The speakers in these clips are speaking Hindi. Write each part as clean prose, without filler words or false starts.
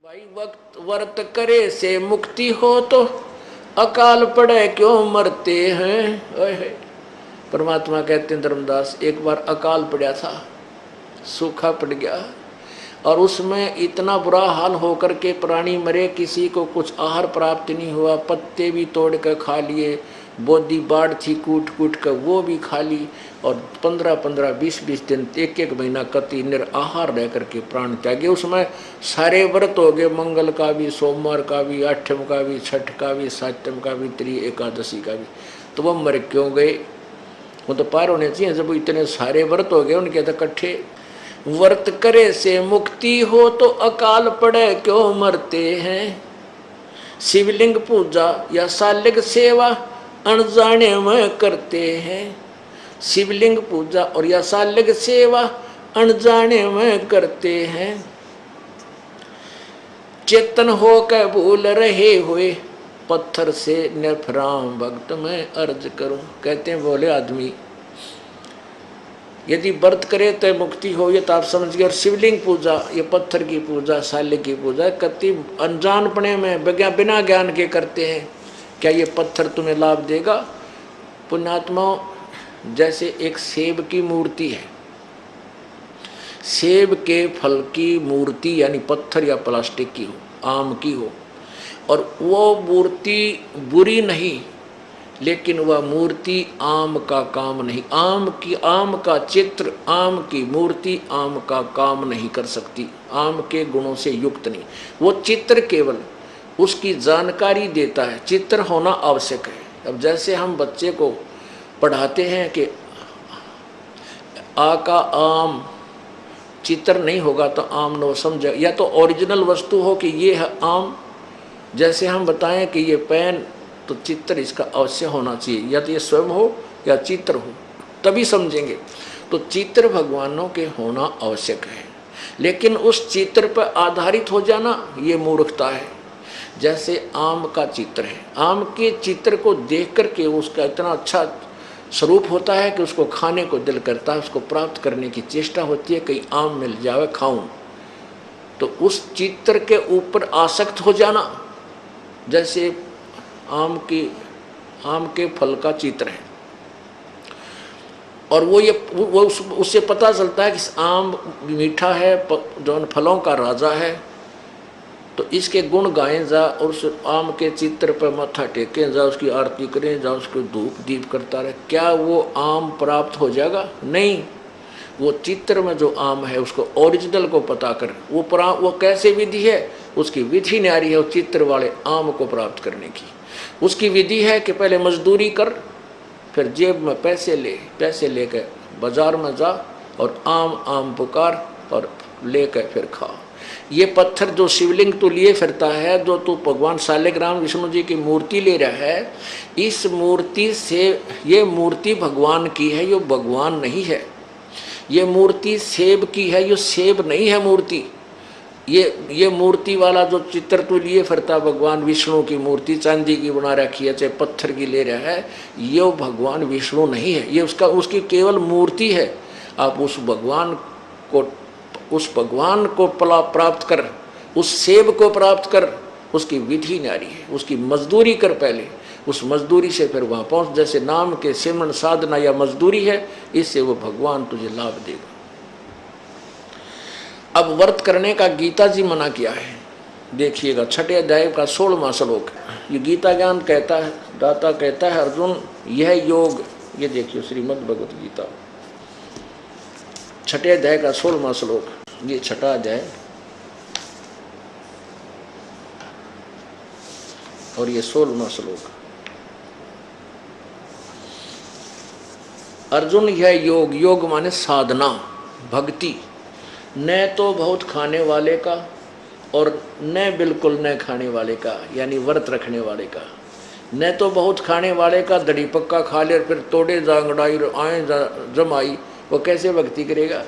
भाई वक्त वर्त करे से मुक्ति हो तो अकाल पड़े क्यों मरते हैं। ओए परमात्मा कहते हैं धर्मदास, एक बार अकाल पड़ा था, सूखा पड़ गया और उसमें इतना बुरा हाल होकर के प्राणी मरे, किसी को कुछ आहार प्राप्त नहीं हुआ, पत्ते भी तोड़ कर खा लिए, बोदी बाढ़ थी कूट कूट कर वो भी खा ली और 15-15, 20-20 दिन, एक महीना कति निराहार रह करके प्राण त्यागे। उसमें सारे व्रत हो गए, मंगल का भी, सोमवार का भी, आठम का भी, छठ का भी, सातम का भी, त्रि एकादशी का भी। तो वह मर क्यों गए? वो तो पार होने चाहिए जब इतने सारे व्रत हो गए उनके तो इकट्ठे। व्रत करे से मुक्ति हो तो अकाल पड़े क्यों मरते हैं। शिवलिंग पूजा या सालिग सेवा अनजाने में करते हैं। शिवलिंग पूजा और या सालिग सेवा अनजाने में करते हैं। चेतन होकर भूल रहे हुए पत्थर से निर्भराम भक्त में अर्ज करूं। कहते हैं बोले आदमी यदि व्रत करे तो मुक्ति हो, ये तो आप समझिए। और शिवलिंग पूजा, ये पत्थर की पूजा, सालिग की पूजा कति अनजानपने में बिना ज्ञान के करते हैं। क्या ये पत्थर तुम्हें लाभ देगा? पुण्यात्माओं, जैसे एक सेब की मूर्ति है, सेब के फल की मूर्ति यानी पत्थर या प्लास्टिक की हो, आम की हो, और वो मूर्ति बुरी नहीं, लेकिन वह मूर्ति आम का काम नहीं, आम का चित्र, आम की मूर्ति आम का काम नहीं कर सकती, आम के गुणों से युक्त नहीं। वो चित्र केवल उसकी जानकारी देता है, चित्र होना आवश्यक है। अब जैसे हम बच्चे को पढ़ाते हैं कि आ का आम, चित्र नहीं होगा तो आम न समझे, या तो ओरिजिनल वस्तु हो कि ये है आम। जैसे हम बताएं कि ये पेन, तो चित्र इसका अवश्य होना चाहिए, या तो ये स्वयं हो या चित्र हो, तभी समझेंगे। तो चित्र भगवानों के होना आवश्यक है, लेकिन उस चित्र पर आधारित हो जाना ये मूर्खता है। जैसे आम का चित्र है, आम के चित्र को देख करके उसका इतना अच्छा स्वरूप होता है कि उसको खाने को दिल करता है, उसको प्राप्त करने की चेष्टा होती है, कहीं आम मिल जाए खाऊं। तो उस चित्र के ऊपर आसक्त हो जाना, जैसे आम के फल का चित्र है, और वो उससे पता चलता है कि आम मीठा है, जो फलों का राजा है, तो इसके गुण गाएं जा और उस आम के चित्र पर माथा टेकें जा, उसकी आरती करें जा, उसको धूप दीप करता रहे। क्या वो आम प्राप्त हो जाएगा? नहीं। वो चित्र में जो आम है उसको ओरिजिनल को पता कर, वो कैसे विधि है, उसकी विधि न्यारी है। वो चित्र वाले आम को प्राप्त करने की उसकी विधि है कि पहले मजदूरी कर, फिर जेब में पैसे लेकर बाजार में जा और आम पुकार और लेकर फिर खा। ये पत्थर जो शिवलिंग तू लिए फिरता है, जो तू भगवान शालिग्राम विष्णु जी की मूर्ति ले रहा है, इस मूर्ति से, ये मूर्ति भगवान की है, ये भगवान नहीं है। ये मूर्ति सेब की है, ये सेब नहीं है मूर्ति। ये मूर्ति वाला जो चित्र तू लिए फिरता, भगवान विष्णु की मूर्ति चांदी की बना रखी है, चाहे पत्थर की ले रहा है, ये भगवान विष्णु नहीं है, ये उसकी केवल मूर्ति है। आप उस भगवान को प्राप्त कर, उस सेब को प्राप्त कर, उसकी विधि न्यारी है, उसकी मजदूरी कर पहले, उस मजदूरी से फिर वहाँ पहुँच। जैसे नाम के सिमरन साधना या मजदूरी है, इससे वो भगवान तुझे लाभ देगा। अब व्रत करने का गीता जी मना किया है, देखिएगा 6 अध्याय का 16वां श्लोक। ये गीता ज्ञान कहता है, दाता कहता है अर्जुन यह योग, ये देखिए श्रीमद् भगवत गीता 6 अध्याय का 16वां श्लोक, ये 6वां अध्याय और ये 16वां श्लोक। अर्जुन यह योग माने साधना, भक्ति, न तो बहुत खाने वाले का और न बिल्कुल न खाने वाले का, यानी व्रत रखने वाले का। न तो बहुत खाने वाले का दड़ी पक्का खा ले और फिर तोड़े जांगड़ाई आए जमाई, वो कैसे भक्ति करेगा?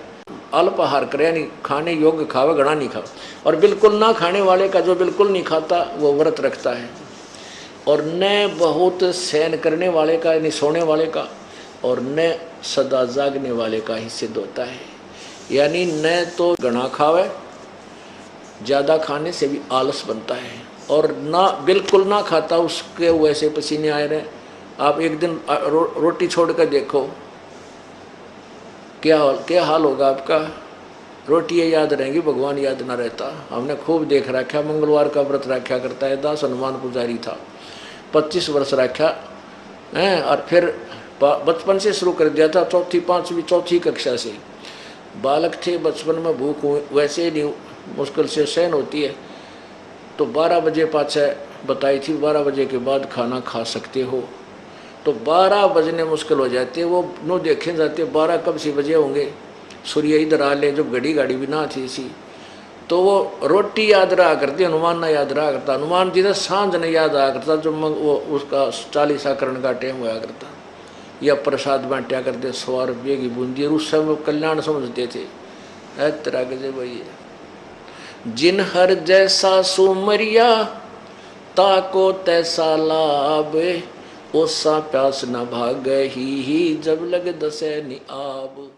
अल्पाहार करे, यानी खाने योग्य खावे, घना नहीं खावे। और बिल्कुल ना खाने वाले का, जो बिल्कुल नहीं खाता, वो व्रत रखता है। और न बहुत सहन करने वाले का, यानी सोने वाले का, और न सदा जागने वाले का ही सिद्ध होता है। यानी न तो घना खावे ज़्यादा खाने से भी आलस बनता है, और ना बिल्कुल ना खाता उसके वैसे पसीने आए रहे। आप एक दिन रोटी छोड़ कर देखो क्या हाल होगा आपका। रोटियाँ याद रहेंगी, भगवान याद ना रहता। हमने खूब देख रखा, मंगलवार का व्रत रखा करता है, दास हनुमान पुजारी था, 25 वर्ष रखा है, और फिर बचपन से शुरू कर दिया था, चौथी कक्षा से। बालक थे, बचपन में भूख वैसे नहीं मुश्किल से सहन होती है, तो 12 बजे पाछे बताई थी, 12 बजे के बाद खाना खा सकते हो। तो 12 बजने मुश्किल हो जाते, वो नो देखे जाते 12 कब से बजे होंगे, सूर्य इधर आ ले, जब घड़ी गाड़ी भी ना थी इसी। तो वो रोटी याद रहा करती, हनुमान ना याद रहा करता, हनुमान जी ने सांझ नहीं याद आया करता, जो वो उसका 40 का टाइम हुआ करता, या प्रसाद बांटा करते 100 रुपये की बूंदी, और उस समय कल्याण समझते थे। तरह के भाई जिन हर जैसा सुमरिया ताको तैसा लाभ, ओसा प्यास न भाग ही जब लग दसे नि आब।